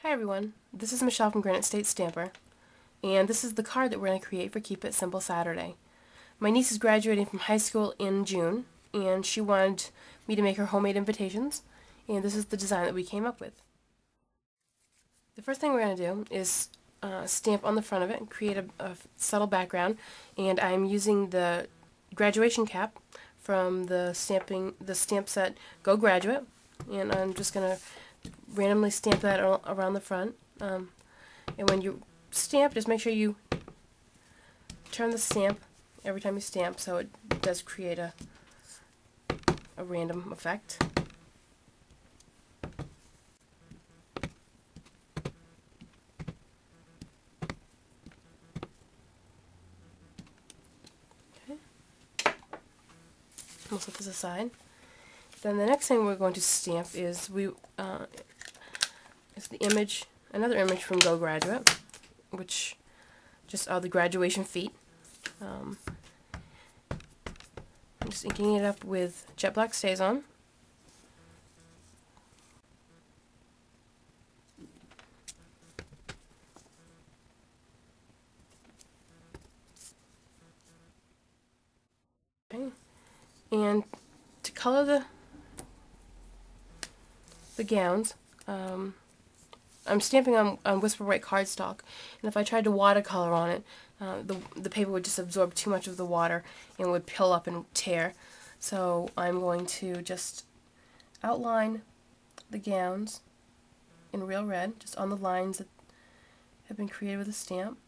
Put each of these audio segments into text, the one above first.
Hi everyone, this is Michelle from Granite State Stamper, and this is the card that we're going to create for Keep It Simple Saturday. My niece is graduating from high school in June, and she wanted me to make her homemade invitations, and this is the design that we came up with. The first thing we're going to do is stamp on the front of it and create a subtle background, and I'm using the graduation cap from the stamp set Go Graduate, and I'm just going to randomly stamp that around the front. And when you stamp, just make sure you turn the stamp every time you stamp, so it does create a random effect. Okay. We'll set this aside. Then the next thing we're going to stamp is the image, another image from Go Graduate, which just are the graduation feet. I'm just inking it up with jet black StazOn. Okay. And to color the gowns, I'm stamping on Whisper White cardstock, and if I tried to watercolor on it, the paper would just absorb too much of the water and would pill up and tear. So I'm going to just outline the gowns in real red, just on the lines that have been created with a stamp.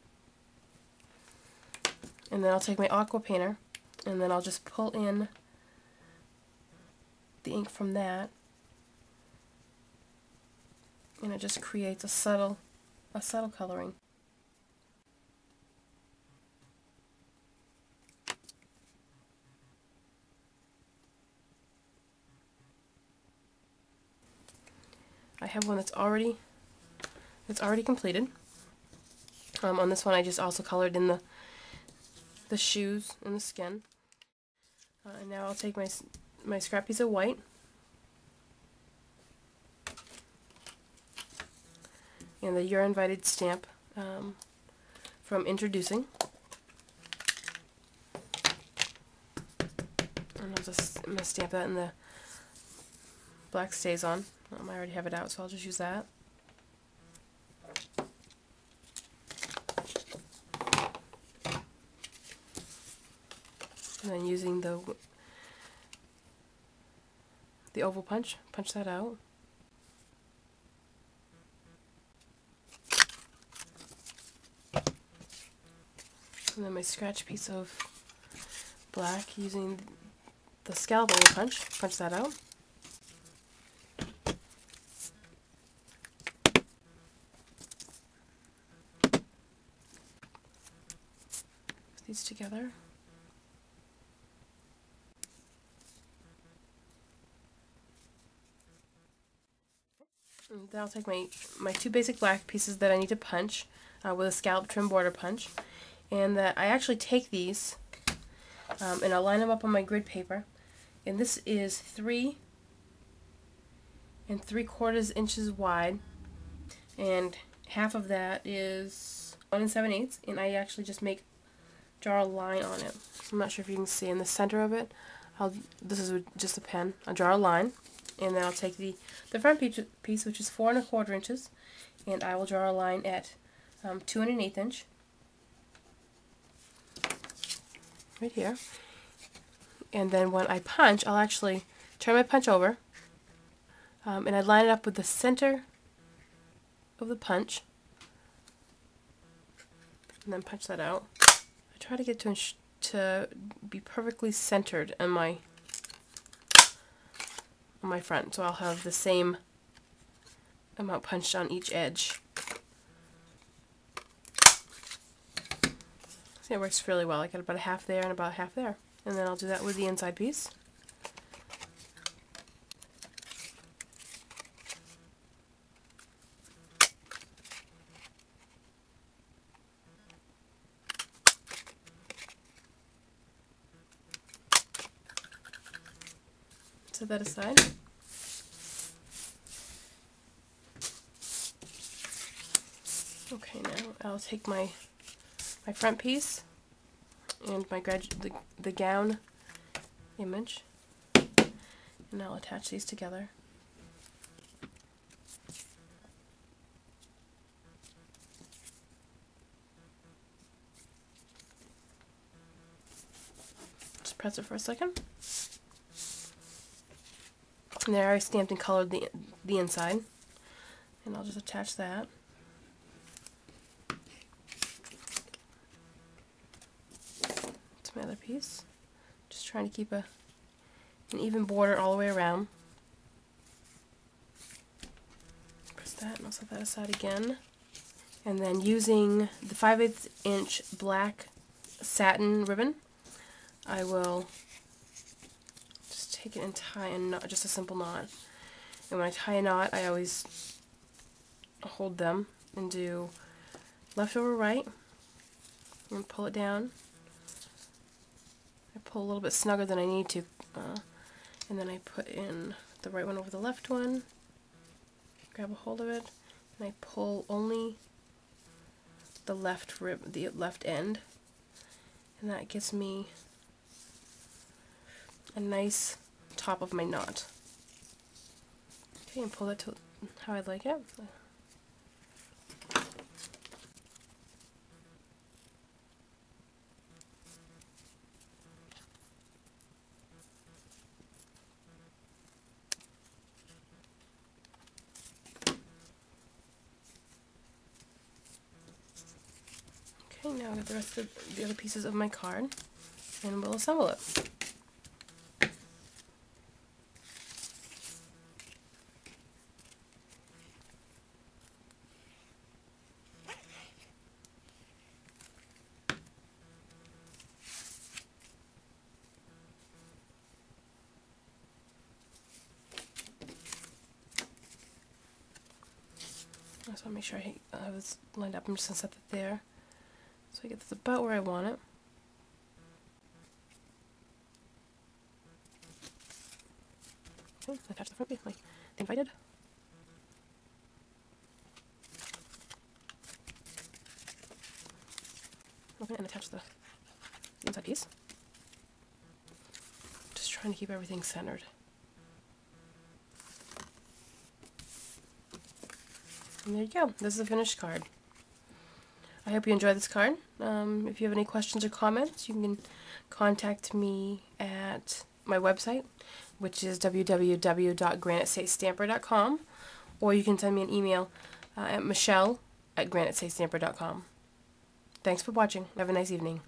And then I'll take my aqua painter, and then I'll just pull in the ink from that. And it just creates a subtle coloring. I have one that's already completed. On this one, I just also colored in the shoes and the skin. And now I'll take my scrap piece of white. And the You're Invited stamp from Introducing. And I'm going to stamp that in the black StazOn. I already have it out, so I'll just use that. And then using the oval punch that out. And then my scratch piece of black, using the scallop oval punch that out. Put these together. And then I'll take my two basic black pieces that I need to punch with a scallop trim border punch. And that I actually take these and I'll line them up on my grid paper, and this is 3 3/4 inches wide, and half of that is 1 7/8, and I actually just draw a line on it. I'm not sure if you can see in the center of it. This is just a pen. I'll draw a line, and then I'll take the front piece, which is 4 1/4 inches, and I will draw a line at 2 1/8 inch. Right here. And then when I punch, I'll actually turn my punch over, and I line it up with the center of the punch, and then punch that out. I try to get to be perfectly centered on my front, so I'll have the same amount punched on each edge. It works really well. I got about a half there and about a half there. And then I'll do that with the inside piece. Set that aside. Okay, now I'll take my front piece and my the gown image, and I'll attach these together. Just press it for a second. And there I stamped and colored the inside, and I'll just attach that. To my other piece. Just trying to keep an even border all the way around. Press that and I'll set that aside again. And then using the 5/8 inch black satin ribbon, I will just take it and tie a knot, just a simple knot. And when I tie a knot, I always hold them and do left over right and pull it down. I pull a little bit snugger than I need to, and then I put in the right one over the left one, grab a hold of it, and I pull only the left end, and that gives me a nice top of my knot. Okay, and pull that to how I like it. Okay, now I got the rest of the other pieces of my card, and we'll assemble it. So I'll make sure I have this lined up. I'm just going to set that there. So I get this about where I want it. Okay, attach the front piece like invited. Okay, and attach the inside piece. Just trying to keep everything centered. And there you go. This is a finished card. I hope you enjoyed this card. If you have any questions or comments, you can contact me at my website, which is www.granitestatestamper.com, or you can send me an email at michelle@granitestatestamper.com. Thanks for watching. Have a nice evening.